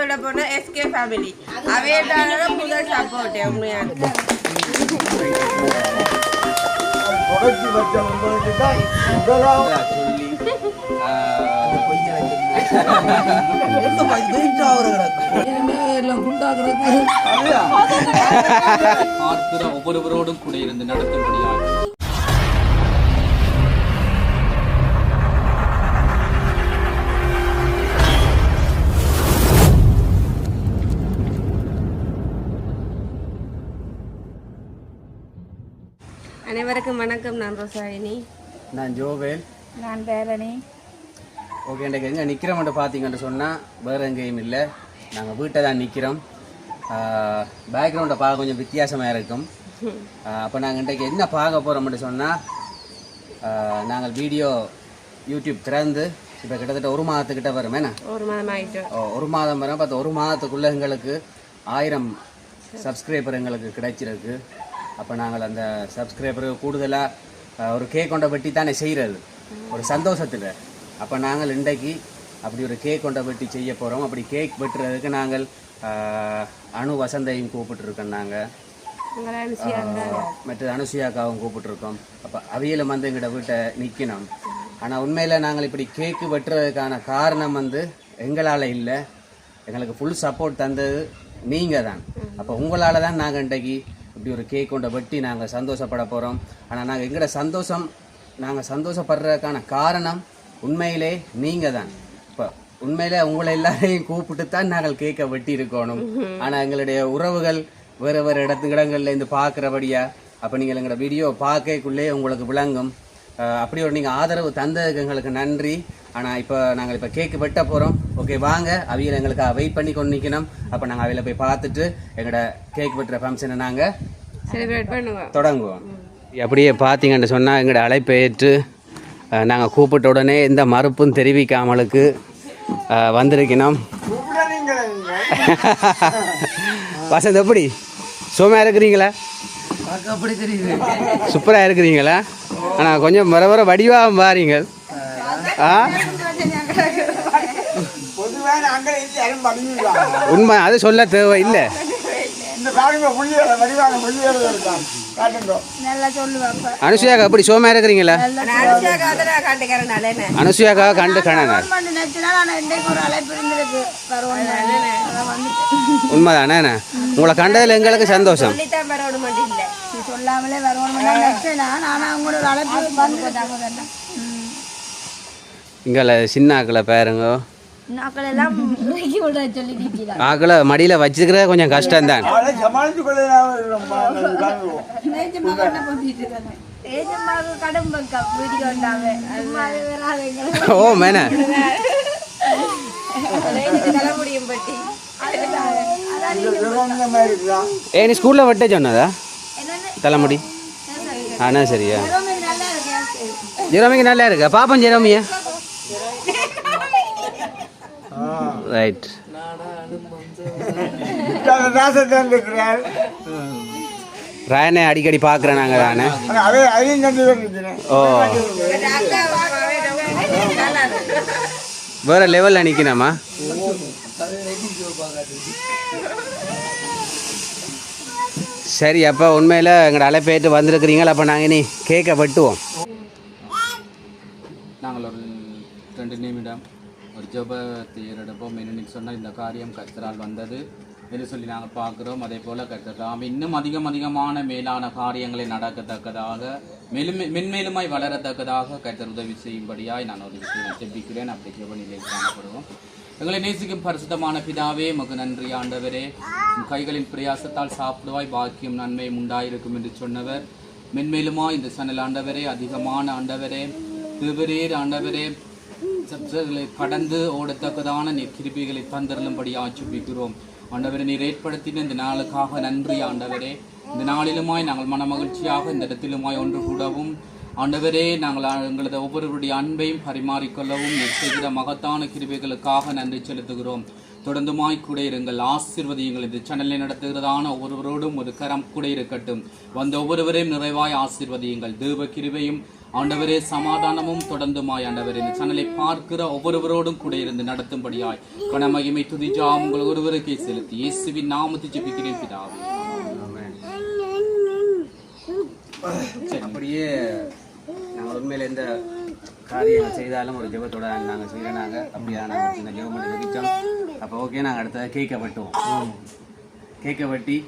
சொல்ல போனா SK family அவையதான முதல் சப்போர்ட் உண்மையா தொடர்ச்சி வச்ச உங்களுக்கு தான் முதலாவது ஒவ்வொருவரோடும் கூட இருந்து நடத்தும்படியாக அனைவருக்கும் வணக்கம். நான் ரோசாயினி. நான் ஜோவேல். நான் பேரணி. ஓகே, இன்றைக்கு எங்கே நிற்கிறோம்ட்டு பார்த்தீங்கன்னு சொன்னால் வேறு எங்கேயும் இல்லை, நாங்கள் வீட்டை தான் நிற்கிறோம். பேக்ரவுண்டை பார்க்க கொஞ்சம் வித்தியாசமாக இருக்கும். அப்போ நாங்கள் இன்றைக்கு என்ன பார்க்க போகிறோம்னு சொன்னால், நாங்கள் வீடியோ யூடியூப் திறந்து இப்போ கிட்டத்தட்ட ஒரு மாதத்துக்கிட்ட வரும். என்ன ஒரு மாதம் ஆகிட்டு? ஒரு மாதம் வரும். பார்த்து ஒரு மாதத்துக்குள்ளே எங்களுக்கு 1000 சப்ஸ்கிரைபர் எங்களுக்கு கிடைச்சிருக்கு. அப்போ நாங்கள் அந்த சப்ஸ்கிரைபருக்கு கூடுதலாக ஒரு கேக் கொண்ட வெட்டி தானே செய்கிறது ஒரு சந்தோஷத்தில். அப்போ நாங்கள் இன்றைக்கு அப்படி ஒரு கேக் கொண்ட வெட்டி செய்ய போகிறோம். அப்படி கேக் வெட்டுறதுக்கு நாங்கள் அணு வசந்தையும் கூப்பிட்டுருக்கோம். நாங்கள் மற்ற அனுசுயாக்காவும் கூப்பிட்டுருக்கோம். அப்போ அவியலும் வந்து எங்கள்கிட்ட வீட்டை நிற்கணும். ஆனால் உண்மையில் நாங்கள் இப்படி கேக்கு வெட்டுறதுக்கான காரணம் வந்து எங்களால் இல்லை, எங்களுக்கு ஃபுல் சப்போர்ட் தந்தது நீங்கள் தான். அப்போ உங்களால் தான் நாங்கள் இன்றைக்கு இப்படி ஒரு கேக் கொண்ட வெட்டி நாங்கள் சந்தோஷப்பட போகிறோம். ஆனால் நாங்கள் சந்தோஷப்படுறதுக்கான காரணம் உண்மையிலே நீங்கள் தான். இப்போ உண்மையிலே உங்களை எல்லாரையும் கூப்பிட்டு தான் நாங்கள் கேக்கை வெட்டி இருக்கணும். ஆனால் எங்களுடைய உறவுகள் வேறு வேறு இடங்கள்ல இருந்து பார்க்குறபடியா, அப்போ நீங்கள் எங்களோட வீடியோ பார்க்கக்குள்ளே உங்களுக்கு விளங்கும். அப்படி ஒரு நீங்கள் ஆதரவு தந்ததுக்கு எங்களுக்கு நன்றி. ஆனால் இப்போ நாங்கள் இப்போ கேக்கு வெட்ட போகிறோம். ஓகே, வாங்க அவியல் எங்களுக்கு வெயிட் பண்ணி கொண்டு நிற்கணும். அப்போ நாங்கள் அவையில் போய் பார்த்துட்டு எங்களோட கேக் வெட்டுற ஃபங்க்ஷனை நாங்கள் செலிப்ரேட் பண்ணுவோம், தொடங்குவோம். அப்படியே பார்த்தீங்கன்னு சொன்னால் எங்களோட அழைப்பை ஏற்று நாங்கள் கூப்பிட்ட உடனே எந்த மறுப்பும் தெரிவிக்காமலுக்கு வந்திருக்கணும். வசந்த் எப்படி சோமையாக இருக்கிறீங்களா? அப்படி தெரியுது, சூப்பராக இருக்கிறீங்களா? ஆனால் கொஞ்சம் வர வடிவாக மாறீங்க. உண்மை, அது சொல்ல தேவை இல்லை. அனுசுயாக்கா எப்படி சோமையா இருக்கிறீங்களா? அனுசுயாக்காக கண்டு காண உண்மைதானே? உங்களை கண்டதில் எங்களுக்கு சந்தோஷம். இங்கே சின்ன ஆக்களை பாருங்க, ஆக்களை மடியில் வச்சுக்கிற கொஞ்சம் கஷ்டம்தான். ஓ மேன நீ ஸ்கூலில் வெட்ட சொன்னதா தலைமுடி? ஆனா சரியா, ஜெரோமிக்கு நல்லா இருக்கா? பாப்பம் ஜெரோமியா? ரைட். ராயனை அடிக்கடி பார்க்குறேன் நாங்கள். ராயனை ஓ வேற லெவலில் நிற்கணுமா? சரி, அப்போ உண்மையில் எங்களோட அழைப்பேற்று வந்திருக்கிறீங்களா? அப்போ நாங்கள் இனி கேக்கை வெட்டுவோம். நாங்கள் ஒரு 2 நிமிடம் ஒரு ஜெபத்தை ஏறெடுப்போம். என்னென்னு சொன்னால் இந்த காரியம் கர்த்தரால் வந்தது என்று சொல்லி நாங்கள் பார்க்குறோம். அதே போல் கர்த்தர் இன்னும் அதிகமான மேலான காரியங்களை நடக்கத்தக்கதாக மென்மேலுமாய் வளரத்தக்கதாக கர்த்தர் உதவி செய்யும்படியாய் நான் ஒரு விஷயம் ஜெபிக்கிறேன். அப்படி ஜெப நிலையில் காணப்படுவோம். எங்களை நேசிக்கும் பரிசுத்தமான பிதாவே, மகு நன்றி ஆண்டவரே. கைகளின் பிரயாசத்தால் சாப்பிடுவாய் பாக்கியம் நன்மையும் உண்டாயிருக்கும் என்று சொன்னவர், மென்மேலுமாய் இந்த சனல் ஆண்டவரே, அதிகமான ஆண்டவரே, திருவரீர் ஆண்டவரே, சப்தங்களை கடந்து ஓடத்தக்கதான நீர் கிருபைகளை தந்தருளும்படி ஆட்சிப்பிக்கிறோம். ஆண்டவரை நீர் ஏற்படுத்தின இந்த நாளுக்காக நன்றி ஆண்டவரே. இந்த நாளிலுமாய் நாங்கள் மன மகிழ்ச்சியாக இந்த இடத்திலுமாய் ஒன்று கூடவும் ஆண்டவரே, நாங்கள் எங்களது ஒவ்வொருவருடைய அன்பையும் பரிமாறிக்கொள்ளவும் நீர் செய்கிற மகத்தான கிருபைகளுக்காக நன்றி செலுத்துகிறோம். தொடர்ந்துமாய் கூட இருங்கள், ஆசீர்வதியுங்கள். இந்த சேனலை நடத்துகிறதான ஒவ்வொருவரோடும் ஒரு கரம் கூட இருக்கட்டும். வந்த ஒவ்வொருவரையும் நிறைவாய் ஆசீர்வதியுங்கள். தேவ கிருபையும் ஆண்டவரே சமாதானமும் தொடர்ந்துமாய் ஆண்டவரே இந்த சேனலை பார்க்கிற ஒவ்வொருவரோடும் கூட இருந்து நடத்தும்படியாய் கனமகிமை துதிஜா உங்கள் ஒருவருக்கே செலுத்தி இயேசுவின் நாமத்தை ஜெபிக்கிறேன் பிதாவே. அப்படியே நாங்கள் உண்மையில் எந்த காரியங்கள் செய்தாலும் ஒரு ஜெபத்தோட நாங்கள் செய்யறாங்க. அப்படியா நாங்கள் சின்ன ஜெபம் பண்ணி வைச்சோம். அப்போ ஓகே, நாங்கள் அடுத்தது கேக்கை வெட்டுவோம். கேக்கை வெட்டி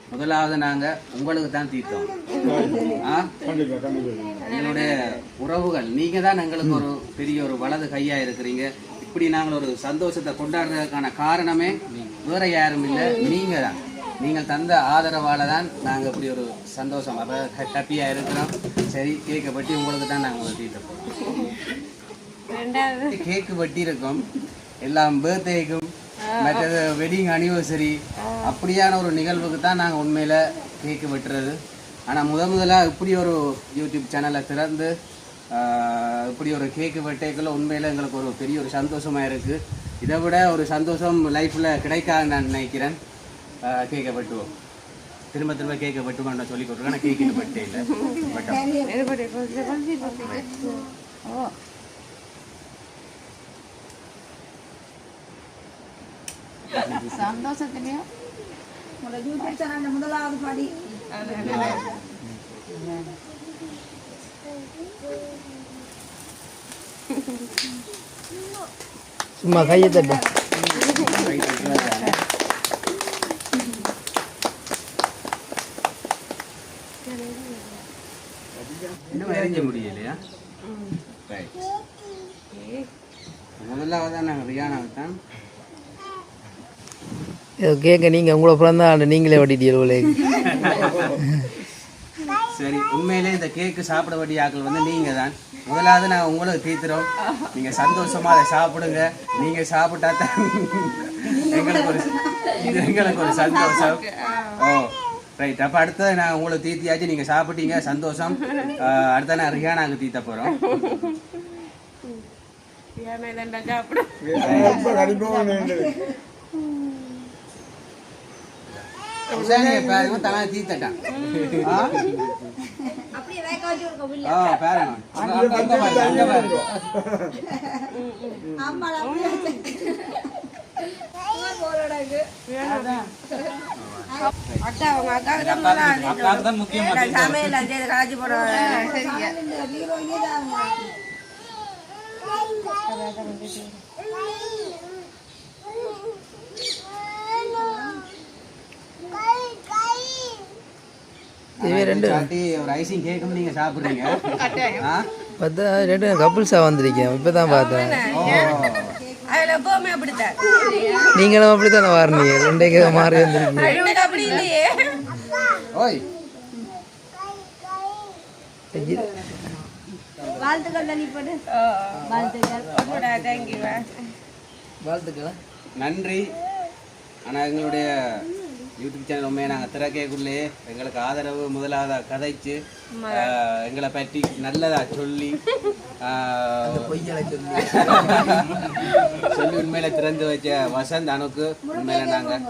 முதலாவது நாங்கள் உங்களுக்கு தான் தீர்த்தோம். எங்களுடைய உறவுகள் நீங்கள் தான் எங்களுக்கு ஒரு பெரிய ஒரு வலது கையாக இருக்கிறீங்க. இப்படி நாங்கள் ஒரு சந்தோஷத்தை கொண்டாடுறதுக்கான காரணமே வேற யாரும் இல்லை, நீங்கள் தான். நீங்கள் தந்த ஆதரவால் தான் நாங்கள் இப்படி ஒரு சந்தோஷம் அப்போ ஹாப்பியாக இருக்கிறோம். சரி, கேக்கை வெட்டி உங்களுக்கு தான் நாங்கள் தீர்த்த போகிறோம். கேக்கு வெட்டி இருக்கோம் எல்லாம் பர்த்டேக்கும் மற்றது வெட்டிங் அனிவர்சரி அப்படியான ஒரு நிகழ்வுக்கு தான் நாங்கள் உண்மையில் கேக்கு வெட்டுறது. ஆனால் முதலாக இப்படி ஒரு யூடியூப் சேனலை திறந்து இப்படி ஒரு கேக்கு வெட்டைக்குள்ள உண்மையில் எங்களுக்கு ஒரு பெரிய ஒரு சந்தோஷமாக இருக்குது. இதை விட ஒரு சந்தோஷம் லைஃப்பில் கிடைக்காது நான் நினைக்கிறேன். கேக்கை வெட்டுவோம், திரும்ப திரும்ப கேக்கை வெட்டுவோம்னு சொல்லி கொடுத்துருக்கேன். ஆனால் கேக்கு வெட்டே இல்லை சந்தோஷத்துலயும் யூடியூப் சேனல் முதலாவது படி. சும்மா கையை தட்ட இன்னும் அறிஞ்ச முடியலையா? முதலாவது தான் நாங்கள் ரியானாவை தான் கேட்க நீங்கள் உங்களை பிறந்த ஆண்டு நீங்களே வட்டிட்டீங்களே. சரி, உண்மையிலே இந்த கேக்கு சாப்பிட வேண்டிய ஆட்கள் வந்து நீங்கள் தான். முதலாவது நாங்கள் உங்களுக்கு தீர்த்துறோம். நீங்கள் சந்தோஷமாக அதை சாப்பிடுங்க. நீங்கள் சாப்பிட்டா தான் எங்களுக்கு ஒரு சந்தோஷம். ஓ ரைட். அப்போ அடுத்தது நான் உங்களுக்கு தீர்த்தியாச்சு, நீங்கள் சாப்பிட்டீங்க, சந்தோஷம். அடுத்த நான் ரியானாக்கு தீர்த்த போகிறோம். தீர்த்தட்டான் ஒரு ஐசிங் கேக்கும் நீங்க சாப்பிடுறீங்க. பார்த்தா ரெண்டு கப்புள்ஸாக வந்திருக்கேன். இப்போ தான் பார்த்தேன். நீங்களும் அப்படித்தானே வாரினீங்க, ரெண்டே மாறி வந்திருக்கீங்க. ஓய் வாழ்த்துக்கள், நன்றி. ஆனால் எங்களுடைய யூடியூப் சேனல் உண்மையை நாங்கள் திறக்கக்குள்ளே எங்களுக்கு ஆதரவு முதலாவதாக கதைச்சு எங்களை பற்றி நல்லதாக சொல்லி சொல்லி உண்மையில திறந்து வச்ச வசந்த் அனுக்கு உண்மையில நாங்கள்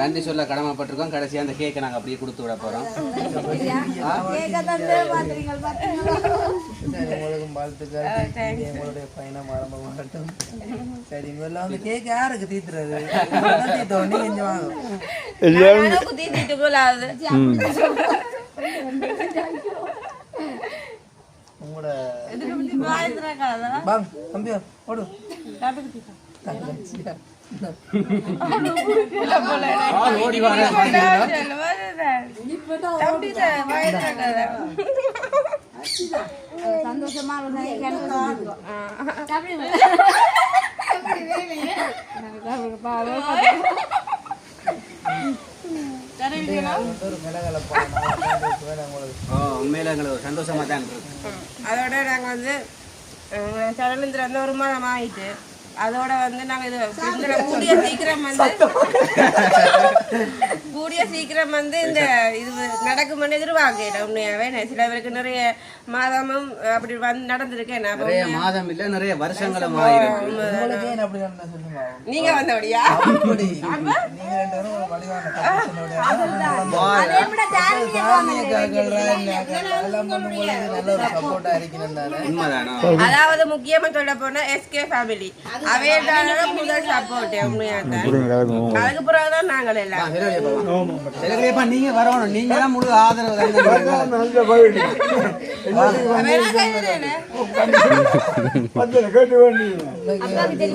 நன்றி சொல்ல கடமைப்பட்டிருக்கோம். கடைசியாக அந்த கேக்கை நாங்கள் அப்படியே கொடுத்து விட போகிறோம். உங்களுக்கும் வாழ்த்துக்கள். எங்களுடைய பயணம் ஆரம்பமாகட்டும். சரி, முதல்ல வந்து கேக் யாருக்கு தீத்துறது? நீங்க கொஞ்சம் வாங்க. உங்களோட தம்பியா போடு. ஓடி வர சந்தோஷமா உண்மையில எங்களுக்கு சந்தோஷமா தான் இருக்கு. அதோட நாங்கள் வந்து சேனல் ஒரு மாதம் ஆகிட்டு அதோட வந்து நாங்கள் இது கூடிய சீக்கிரம் வந்து இந்த இது நடக்கும்னு எதிர்பார்க்கிறேன். உண்மையாகவே சில பேருக்கு நிறைய மாதமும் அப்படி வந்து நடந்திருக்கேன். நிறைய மாதம் இல்லை, நிறைய வருஷங்களும் நீங்க வந்தபடியா அதாவது முக்கியமா சொல்ல போனா எஸ்கே ஃபேமிலி அவையதான முதல் சப்போர்ட். அதுக்கு பிறகுதான் நாங்கள் எல்லாம் நீங்க வரணும். நீங்க தான் முழு ஆதரவு.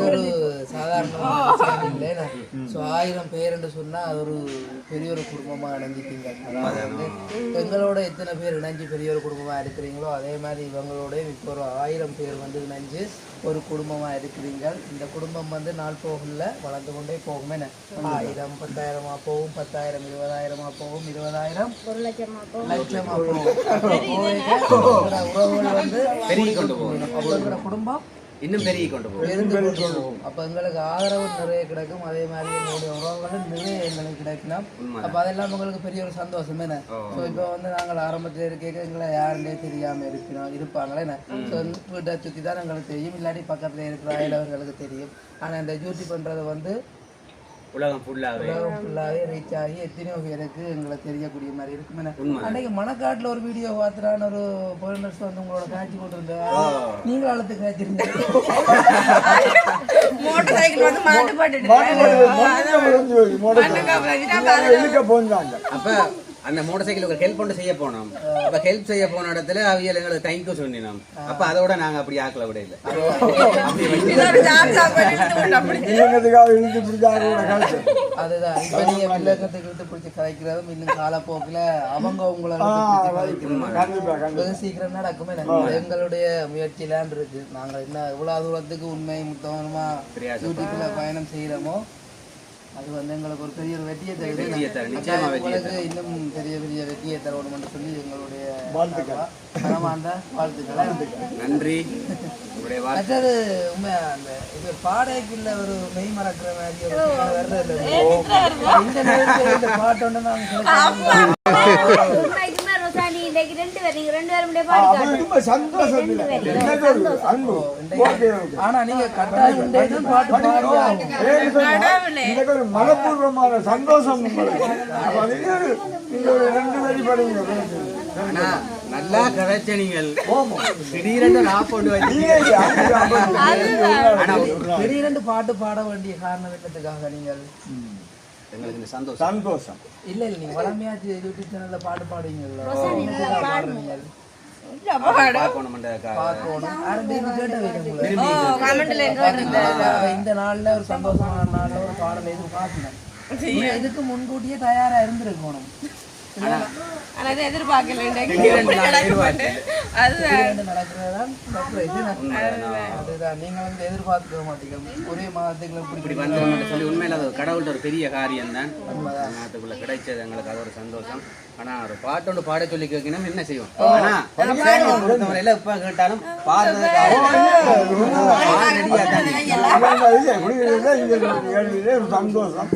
ஒரு சாதாரண 1000 பேர் என்று சொன்னா அது ஒரு பெரிய ஒரு குடும்பமா இணைஞ்சிட்டீங்க. அதாவது வந்து எங்களோட எத்தனை பேர் இணைஞ்சு பெரிய ஒரு குடும்பமா இருக்கிறீங்களோ அதே மாதிரி இவங்களோட இப்போ ஒரு 1000 பேர் வந்து இணைஞ்சு ஒரு குடும்பமா இருக்கிறீங்க. இந்த குடும்பம் வந்து நாள் போகல வளர்ந்து கொண்டே போகும். 1000 10,000 போகும், 10,000 20,000 போகும், 20,000 1 லட்சமா போகும். உறவுகள் வந்து பெருகி கொண்டு போகும். குடும்பம் இன்னும் பெருகி கொண்டு போகும். அப்ப எங்களுக்கு ஆதரவு நிறைய கிடைக்கும். அதே மாதிரி எங்களுடைய உறவுகளும் நிறைய எங்களுக்கு கிடைக்கணும். அப்ப அதெல்லாம் உங்களுக்கு பெரிய ஒரு சந்தோஷம் என்ன. ஸோ இப்போ வந்து நாங்கள் ஆரம்பத்தில் இருக்க எங்களை யாருன்னே தெரியாம இருப்பாங்களே என்ன. ஸோ வீட்டை சுற்றி தான் எங்களுக்கு தெரியும், இல்லாட்டி பக்கத்துல இருக்கிற அயலவர்களுக்கு தெரியும். ஆனா இந்த டியூட்டி பண்றது வந்து உலகம் ஃபுல்லாவே ரீச் ஆகி எத்தனையோ பேருக்கு எங்களை தெரியக்கூடிய மாதிரி இருக்கும். அன்னைக்கு மணக்காட்டுல ஒரு வீடியோ பார்த்துறான்னு ஒரு போலீஸ் வந்து உங்களோட காட்சி கொண்டிருந்தேன். நீங்களும் அழுத்து காய்ச்சிருந்தீங்க. மோட்டார் சைக்கிள் வந்து மாட்டு அப்ப அந்த மோட்டார் சைக்கிள் ஹெல்ப் பண்ணி செய்ய போனோம். அப்ப ஹெல்ப் செய்ய போன இடத்துல அவியல் எங்களுக்கு தேங்க்யூ சொன்னோம். அப்ப அதோட நாங்க அப்படி ஆக்கல விட இல்லை. அதுதான் இப்ப நீங்க வில்லங்கத்துக்கு இழுத்து பிடிச்சி கதைக்கிறதும் இன்னும் காலப்போக்கில் அவங்க உங்களை வெகு சீக்கிரம் நடக்குமே. எங்களுடைய முயற்சியிலான் இருக்கு. நாங்க என்ன இவ்வளவு தூரத்துக்கு உண்மை முத்தமா யூடியூப்ல பயணம் செய்யறோமோ அது வந்து எங்களுக்கு ஒரு பெரிய ஒரு வெற்றியை தரும். இன்னும் பெரிய பெரிய வெற்றியை தரணும் சொல்லி எங்களுடைய மனமார்ந்த வாழ்த்துக்களை நன்றி. மற்றது உண்மை அந்த இது பாடைக்குள்ள ஒரு மெய் மறக்கிற மாதிரி இந்த நேரத்தில் இந்த பாட்டு ஒன்று நாங்கள் ஆனா நீங்க மனப்பூர்வமான சந்தோஷம் நல்லா கதைச்சீங்கள். திடீரென்று திடீரென்று பாட்டு பாட வேண்டிய காரணம் என்னத்துக்காக நீங்கள் எங்களுக்கு சந்தோஷம் இல்ல நீங்க வளமையாச்சு யூடியூப் சேனல்ல பாட்டு பாடுவீங்கல்ல. இந்த நாள்ல ஒரு சந்தோஷமான நாள்ல ஒரு பாடல் எதிர்பார்க்கணும். இதுக்கு முன்கூட்டியே தயாரா இருந்திருக்கணும். எதிர்பார்க்கல எதிர்பார்க்க மாட்டீங்க. ஒரே மாதத்துக்குள்ள சொல்லி உண்மையில அது கடவுள்கிட்ட ஒரு பெரிய காரியம் தான். நாட்டுக்குள்ள கிடைச்சது எங்களுக்கு அது ஒரு சந்தோஷம். ஆனா ஒரு பாட்டோடு பாட சொல்லி கேட்கணும் என்ன செய்வோம். ஆனா பொறுத்தவரையில இப்ப கேட்டாலும் சந்தோஷம்.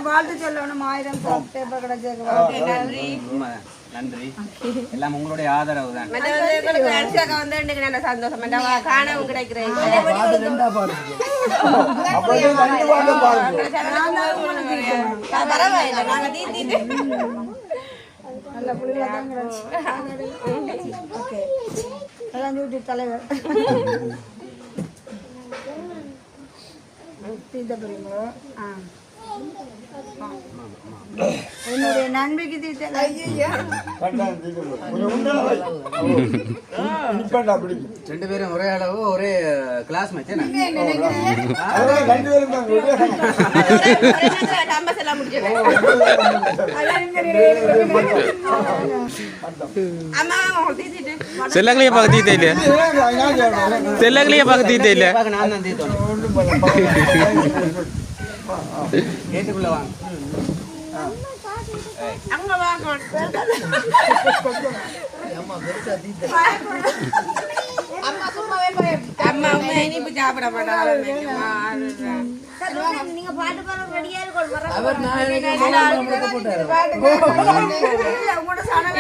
வாழ்த்து சொல்லணும். 1000 நன்றி. எல்லாம் உங்களுடைய ஆதரவு தான். சந்தோஷம் காணவும் கிடைக்கிறேன். பரவாயில்ல நாங்க தீர்த்திட்டு நல்ல புள்ளிதான். ஓகே அதான் யூடியூப் தலைவர் தீர்த்த போறீங்களோ? என்னுடைய நன்மைக்கு தீட்டல ரெண்டு பேரும் ஒரே அளவு ஒரே கிளாஸ் மேட்ச் campus எல்லாம் முடிச்சது. அம்மா உங்களுக்கு தீத்திட்டு. செல்லங்களையே பார்க்க தீத்தே இல்ல செல்லங்களையே பார்க்க தீத்தே இல்ல நான் தான் தீத்தோம் கேட்டுக்குள்ள வாங்க அங்க வாங்க. அம்மா சும்மாவே அம்மா இனிப்பு சாப்பிட மாட்டாங்க. நீங்க பாட்டு பாட ரெடியா இருக்கணும் அவர் நான் போட்டாரு உங்களோட சனங்க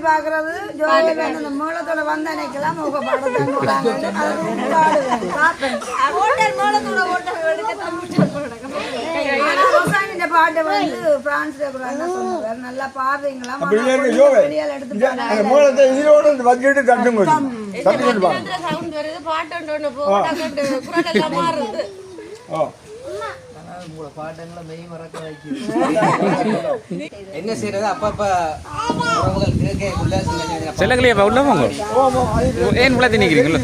பாக்குறது ஜோதியில அந்த மூலத்தோட வந்தானேக்கெல்லாம் உங்க பாடத்தான் ஹோட்டல் மூலத்தோட இந்த பாட்டை வந்து பிரான்ஸ்ல கூட என்ன சொன்னார் நல்லா பாடுறீங்களா வெளியால எடுத்து சவுண்ட் வருது பாட்டு குரல் எல்லாம் மாறுது. உங்களோட பாட்டங்களை மெய் மறக்க வைக்கிறது. என்ன செய்யறது அப்பப்ப உறவுகள் கேட்கக்குள்ள செல்லங்களையே உள்ள வாங்க ஏன் உள்ள திணிக்கிறீங்களா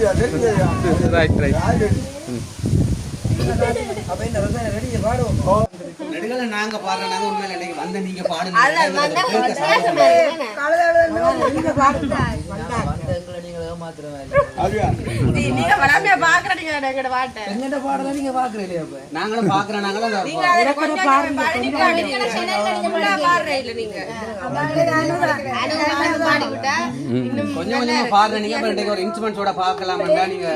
ரைட் ரைட் அப்ப இந்த ரசனை ரெடியை பாடுவோம். நடுகளை நாங்க பாடுறாங்க உண்மையில இன்னைக்கு வந்து நீங்க பாடுங்க வந்தவங்களை நீங்க ஏமாத்துறேன். நீங்க வராமையா பாக்குறீங்க எங்கட பாட்டை. எங்கிட்ட பாடலாம் நீங்க பாக்குறீங்க. அப்ப நாங்களும் பாக்குறோம் நாங்களும் நீங்க அதை கொஞ்சம் பாடுறே இல்ல நீங்க பாடி விட்டா இன்னும் கொஞ்சம் கொஞ்சமா பாடுற நீங்க இன்னைக்கு ஒரு இன்ஸ்ட்ருமெண்ட்ஸோட பார்க்கலாம்டா நீங்க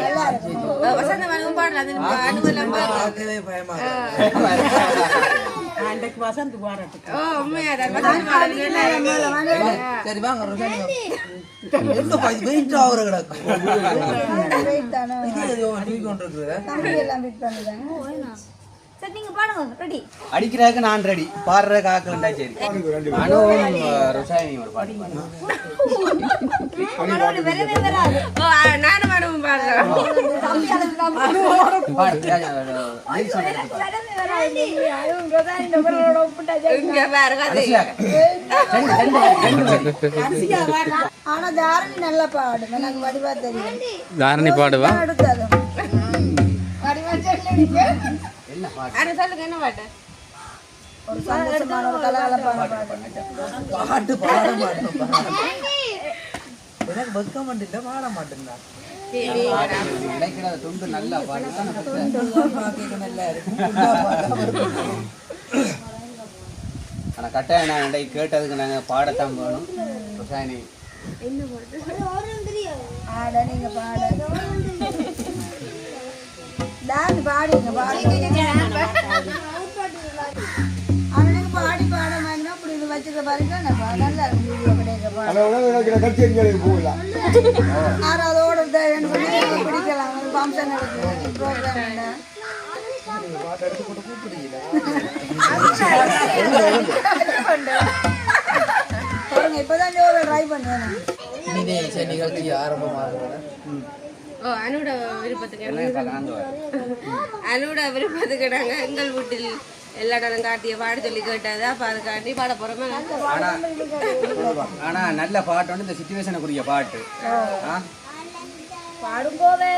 வசந்த மனமும் பாடலாம். அது அனுபவம் பார்க்கவே பயமா இருக்கு. ஓ உண்மையாதான் வசந்த பாடலாம். சரி வாங்க ரசனை எங்க பாய் வெயிட் ஆவற கிடக்கு. இது தூக்கி கொண்டிருக்குது. நீங்க பாடுங்க ரெடி அடிக்கிறதுக்கு நான் ரெடி பாடுறதுக்கு ஆக்கலண்டா சரி அனுவும் ருசாயினி ஒரு பாட்டு ஓ நானும் மனமும் பாடுறேன். இங்க பாருங்க ஆனா தாரணி நல்லா பாடு எனக்கு வடிவா தெரியும் தாரணி பாடுவா அது சொல்லுங்க என்ன பாட்டு. ஒரு சந்தோஷமான ஒரு கலகலப்பான பாட்டு பாட மாட்டேன். எனக்கு வெக்க மாட்டேன் பாட மாட்டேன். கிடைக்கிற துண்டு நல்லா பாடுதான் நல்லா இருக்கு. ஆனா கட்டாயம் நான் இன்றைக்கு கேட்டதுக்கு நாங்க பாடத்தான் போகணும் ருசாயினி ஆட நீங்க பாட டான்ஸ் பாடுங்க பாடுங்க அவனுக்கு பாடி பாட மாதிரி அப்படி இது வச்சுக்க பாருங்க நல்லா அதோட பிடிக்கலாம் ஃபங்க்ஷன் நடக்குது ப்ரோக்ராம் இப்பதான் ட்ரை பண்ணுவேன் நிகழ்ச்சி ஆரம்பமாகிறது. ஓ அனுட விருப்பத்துக்கு அனுட விருப்பத்துக்கு நாங்க எங்கள் வீட்டில் எல்லா நேரம் காட்டிய பாட சொல்லி கேட்டதா அப்ப அதை காட்டி பாட போறோமே. ஆனா நல்ல பாட்டு வந்து இந்த சிச்சுவேஷனுக்குரிய பாட்டு பாடும்போதே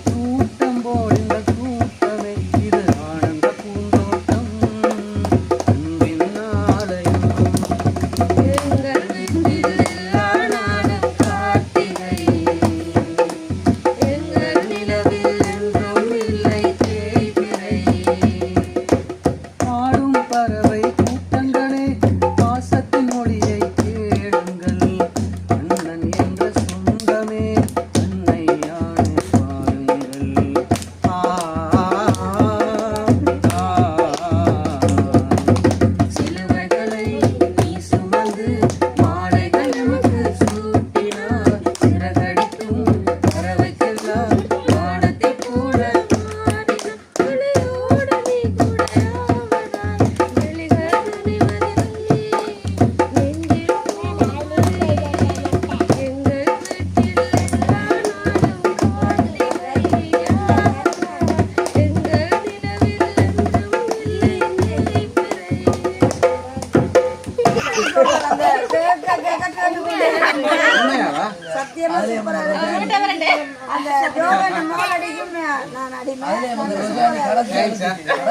கூட்டம் போல் இந்த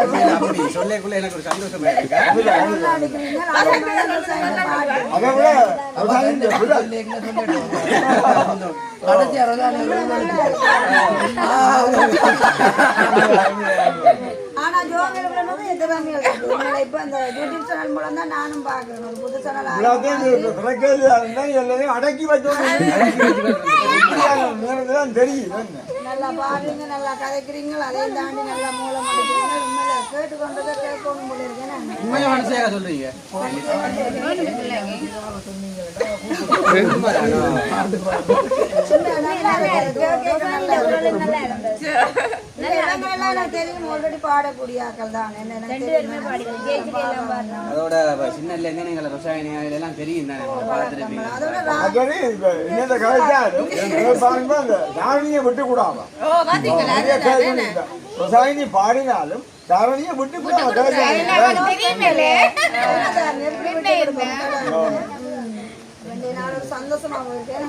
அப்படி சொல்லக்குள்ள எனக்கு ஒரு சந்தோஷமா இருக்கு. அடிக்கிறீங்க அதே மாதிரி விவசாயிங்க பாட்டு அதை விட விவசாயம் கடைசியா ரோஜான ஆனா ஜோதிடம்ன்றது எதிராமே இருக்கு. இப்ப இந்த யூடியூப் சேனல் மூலம் தான் நானும் பாக்குறேன். ஒரு புது சேனல் எல்லாரையும் அடக்கி வச்சோம் தெரியும். நல்லா பாடுறீங்க, நல்லா கதைக்கிறீங்க, அதையும் தாண்டி நல்லா மூலம் அடிக்கிறீங்க. உண்மையில கேட்டுக்கொண்டதை கேட்கணும் போல இருக்கேன். உண்மையா மனசையாக சொல்றீங்க. தெரியும் ஆல்ரெடி பாடக்கூடிய ஆக்கள் தான். அதோட சின்னல இருந்து நீங்க ரசாயன இதெல்லாம் தெரியும் தானே பார்த்துருப்பீங்க. என்னென்ன கலைச்சாலும் தாரணியை விட்டு கூடாம ரசாயனி பாடினாலும் தாரணியை விட்டு கூடாம சந்தோஷமாக இருக்கேன்.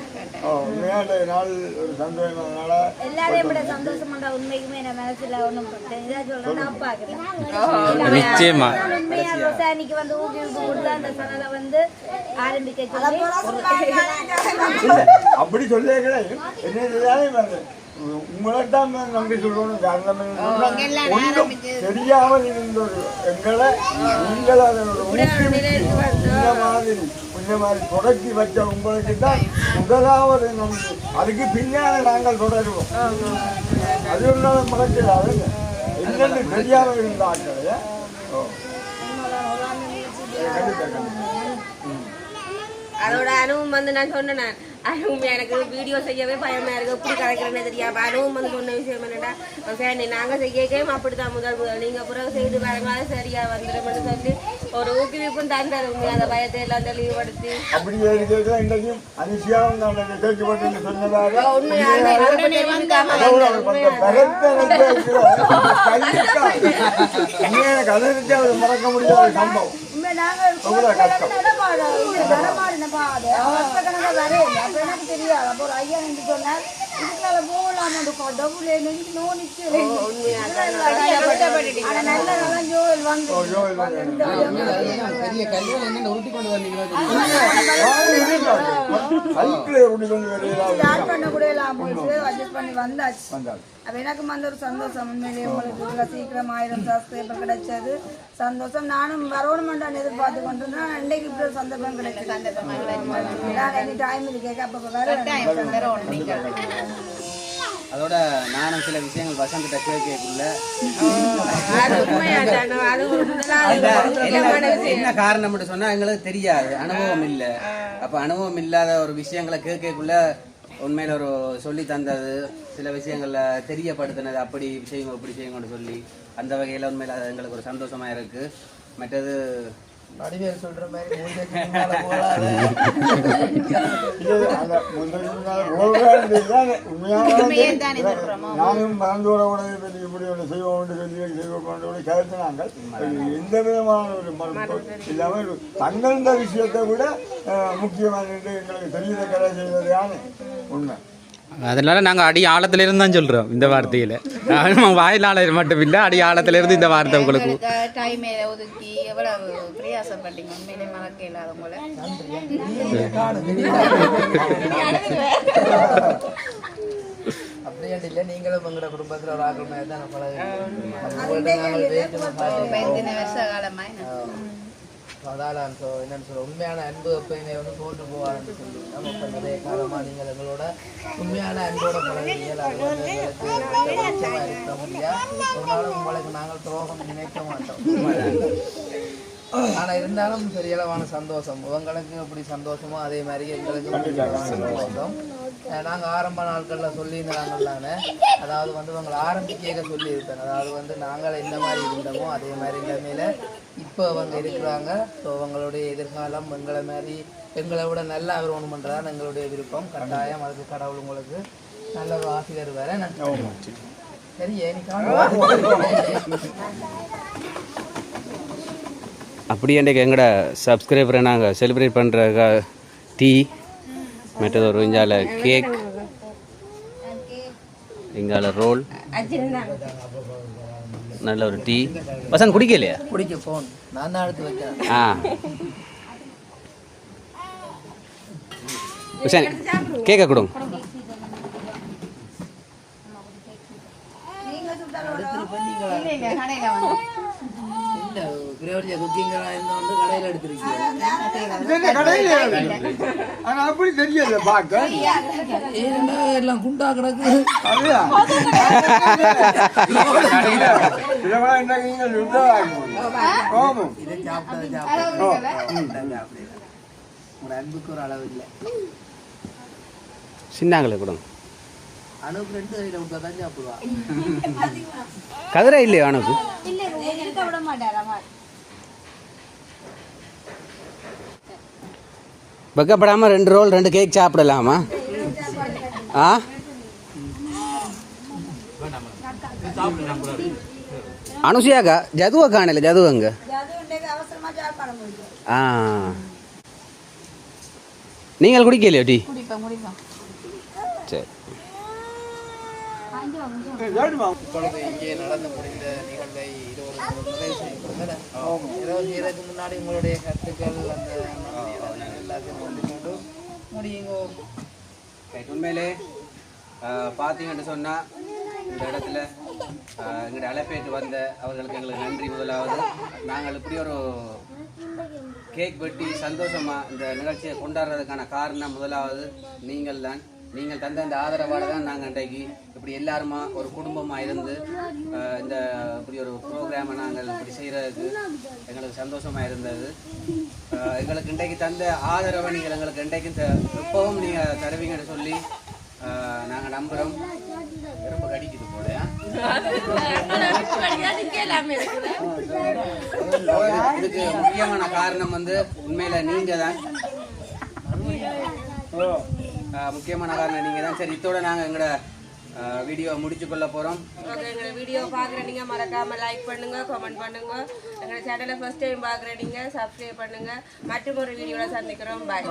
எல்லாரையும் விட சந்தோஷமா உண்மைக்குமே என் மனசுல ஒண்ணும் இதா சொல்றேன் நான் பாக்குறேன். நிச்சயமா உண்மையா விவசாயிக்கு வந்து ஊக்குவிப்பு கொடுத்தா அந்த சேனலை வந்து ஆரம்பிக்க சொல்லி அப்படி சொல்ல என்ன உங்களைத்தான் நம்பி சொல்லணும். காரணம் ஒன்றும் தெரியாமல் இருந்தது எங்களை நீங்கள் அதனோட இந்த மாதிரி தொடக்கி வச்ச உங்களுக்கு தான் முதலாவது நன்றி. அதுக்கு பின்னால நாங்கள் தொடருவோம். அது ஒன்றால் மறக்கிறாரு என்னென்னு தெரியாமல் இருந்த ஆட்களை அதோட அனுபவம் வந்து நான் சொன்னேன். அனுபவம் எனக்கு வீடியோ செய்யவே பயமா இருக்கு. எப்படி கலைக்கிறேன்னு தெரியாது. அனுபவம் வந்து சொன்ன விஷயம் என்னடா சரி நாங்கள் செய்யவும் அப்படித்தான் முதல் நீங்கள் பிறகு செய்து பாருங்க அது சரியா வந்துடும் சொல்லி ஒரு ஊக்குவிப்பும் தந்தார். உண்மையாக அந்த பயத்தை எல்லாம் தெளிவுபடுத்தி அப்படி இன்றைக்கும் அதிசயம் கேட்கப்பட்டு சொன்னதாக கதை மறக்க முடியாத சம்பவம். நடமாடின பாதை வருஷக்கணக்காக வரையில அப்ப எனக்கு தெரியாது. அப்போ ஒரு ஐயா என்று சொன்னார் இதுக்குள்ள போகலான்னு கடவுளே நெஞ்சு நோனிச்சு ஆனா நல்ல நல்லா ஜோல் வந்து பெரிய கல்வியில் என்னென்ன உருட்டி கொண்டு வந்தீங்களோ ஸ்டார்ட் பண்ண கூட எல்லாம் போயிட்டு அட்ஜஸ்ட் பண்ணி வந்தாச்சு. அப்ப எனக்கு வந்து ஒரு சந்தோஷம். உண்மையிலேயே உங்களுக்கு சீக்கிரம் 1000 சப்ஸ்கிரைபர் கிடைச்சது சந்தோஷம். நானும் வரணுமெண்டான்னு எதிர்பார்த்து கொண்டிருந்தேன். அன்றைக்கு இப்படி ஒரு சந்தர்ப்பம் கிடைச்சது. டைம் கேட்க அப்ப அதோட நானும் சில விஷயங்கள் வசங்கிட்ட கேட்கக்குள்ள என்ன காரணம் சொன்னா எங்களுக்கு தெரியாது, அனுபவம் இல்லை. அப்ப அனுபவம் இல்லாத ஒரு விஷயங்களை கேட்கக்குள்ள உண்மையில ஒரு சொல்லி தந்தது, சில விஷயங்கள்ல தெரியப்படுத்தினது, அப்படி விஷயங்கள் இப்படி செய்யுங்கன்னு சொல்லி அந்த வகையில உண்மையில எங்களுக்கு ஒரு சந்தோஷமா இருக்கு. மற்றது வடிவேல் சொல்ற மாதிரி நானும் மறந்தோட இப்படி ஒன்று செய்வோம் சொல்லி கருத்தினாங்கள். எந்த விதமான ஒரு மறுப்பு இல்லாமல் தங்கள்ந்த விஷயத்தை விட முக்கியமான எங்களுக்கு தெரியாத கதை செய்வது யாரு உண்மை. அதனால நாங்கள் அடி ஆழத்துல இருந்து தான் சொல்றோம் இந்த வார்த்தையில. வாயிலாளர் மட்டும் இல்லை, அடி ஆழத்துல இருந்து இந்த வார்த்தை உங்களுக்கு டைம் ஒதுக்கி எவ்வளவு பிரயாசப்பட்டீங்க. உண்மையிலே மறக்க இல்லாதவங்கள அப்படியே இல்லை. நீங்களும் உங்களோட குடும்பத்துல ஒரு ஆக்கள் மாதிரி தான் வருஷ காலமா அதான் என்னன்னு சொல்ல உண்மையான அன்பு எப்பயுமே வந்து தோன்று போவான்னு சொல்லி நம்ம இப்போ நிறைய காலமாக நீங்கள் எங்களோட உண்மையான அன்போட பழகிறீர்கள். அது வந்து எங்களுக்கு இருக்க முடியாது. ஒரு நாளும் உங்களுக்கு நாங்கள் துரோகம் நினைக்க மாட்டோம். ஆனால் இருந்தாலும் சரியளவான சந்தோஷம். உங்களுக்கு எப்படி சந்தோஷமோ அதே மாதிரி எங்களுக்கு சந்தோஷம். நாங்கள் ஆரம்ப நாட்களில் சொல்லியிருந்தாங்கள் தானே, அதாவது வந்து உங்களை ஆரம்பிக்க சொல்லியிருப்பேன். அதாவது வந்து நாங்கள் என்ன மாதிரி இருந்தோமோ அதே மாதிரி நிலைமையில இப்போ அவங்க இருக்கிறாங்க. ஸோ அவங்களுடைய எதிர்காலம் எங்களை மாதிரி எங்களை விட நல்லா வரணுமென்றதான் எங்களுடைய விருப்பம். கட்டாயம் அதுக்கு கடவுள் உங்களுக்கு நல்ல ஒரு ஆசிரியர் வேற. சரி அப்படி இன்றைக்கு எங்களோட சப்ஸ்கிரைபரை நாங்கள் செலிப்ரேட் பண்ணுற டீ, மற்றது ஒரு இஞ்சால கேக், இங்கால ரோல், நல்ல ஒரு டீ. வசந்த் குடிக்கலையா? குடிக்க போன் நான் தான் எடுத்து வைக்கிறேன். ஆ சரி, கேட்க கொடுங்க. இல்ல கிரேவடியா குக்கிங்கெல்லாம் இருந்தோண்டு கடையில் எடுத்துருக்கீங்க. ஆனா அப்படி தெரியல பார்க்க ஏன்னா எல்லாம் குண்டா கிடக்கு. இதை சாப்பிட்டது ஒரு அன்புக்கு ஒரு அளவு இல்லை. சின்னாங்களே கொடுங்க. அனுப்பு 2 கையில் விட்டா தான் சாப்பிடுவா. கதிரை இல்லையா அனுப்பு? இல்ல இருக்க விட மாட்டாரா? வெக்கப்படாமல் 2 ரோல் 2 கேக் சாப்பிடலாமா? ஆ அனுஷியாக்கா ஜதுவை காணல. ஜதுவங்க அவசரமா சாப்பாடு முடிக்கும். ஆ நீங்கள் குடிக்கலையோ டீ? சரி. இப்பொழுது இங்கே நடந்து முடிந்த நிகழ்வை இதோடு நிறைவு செய்யப்படுகிறது. இரவு செய்யறதுக்கு முன்னாடி உங்களுடைய கருத்துக்கள் அந்த எல்லாத்தையும் கொண்டு முடியுங்க. உண்மையிலே பார்த்தீங்கன்னு சொன்னால் இந்த இடத்துல எங்களுடைய அழைப்பேற்று வந்த அவர்களுக்கு எங்களுக்கு நன்றி. முதலாவது நாங்கள் இப்படி ஒரு கேக் வெட்டி சந்தோஷமாக இந்த நிகழ்ச்சியை கொண்டாடுறதுக்கான காரணம் முதலாவது நீங்கள் தான். நீங்கள் தந்த இந்த ஆதரவால் தான் நாங்கள் இன்றைக்கு இப்படி எல்லாருமா ஒரு குடும்பமாக இருந்து இந்த இப்படி ஒரு ப்ரோக்ராமை நாங்கள் இப்படி செய்கிறதுக்கு எங்களுக்கு சந்தோஷமாக இருந்தது. எங்களுக்கு இன்றைக்கு தந்த ஆதரவை நீங்கள் எங்களுக்கு இன்றைக்கும் எப்பவும் நீங்கள் தருவீங்கன்னு சொல்லி நாங்கள் நம்புகிறோம். ரொம்ப கடிக்குது போலையா? இதுக்கு முக்கியமான காரணம் வந்து உண்மையில் நீங்கள் தான். முக்கியமான காரணம் நீங்கள் தான். சரி, இதோட நாங்கள் எங்களோட வீடியோ முடிச்சு கொள்ள போகிறோம். எங்களோட வீடியோ பார்க்குற நீங்கள் மறக்காமல் லைக் பண்ணுங்கள், கமெண்ட் பண்ணுங்கள். எங்களோட சேனலை ஃபர்ஸ்ட் டைம் பார்க்குற நீங்கள் சப்ஸ்கிரைப் பண்ணுங்கள். மற்றும் ஒரு வீடியோவில் சந்திக்கிறோம். பாய்.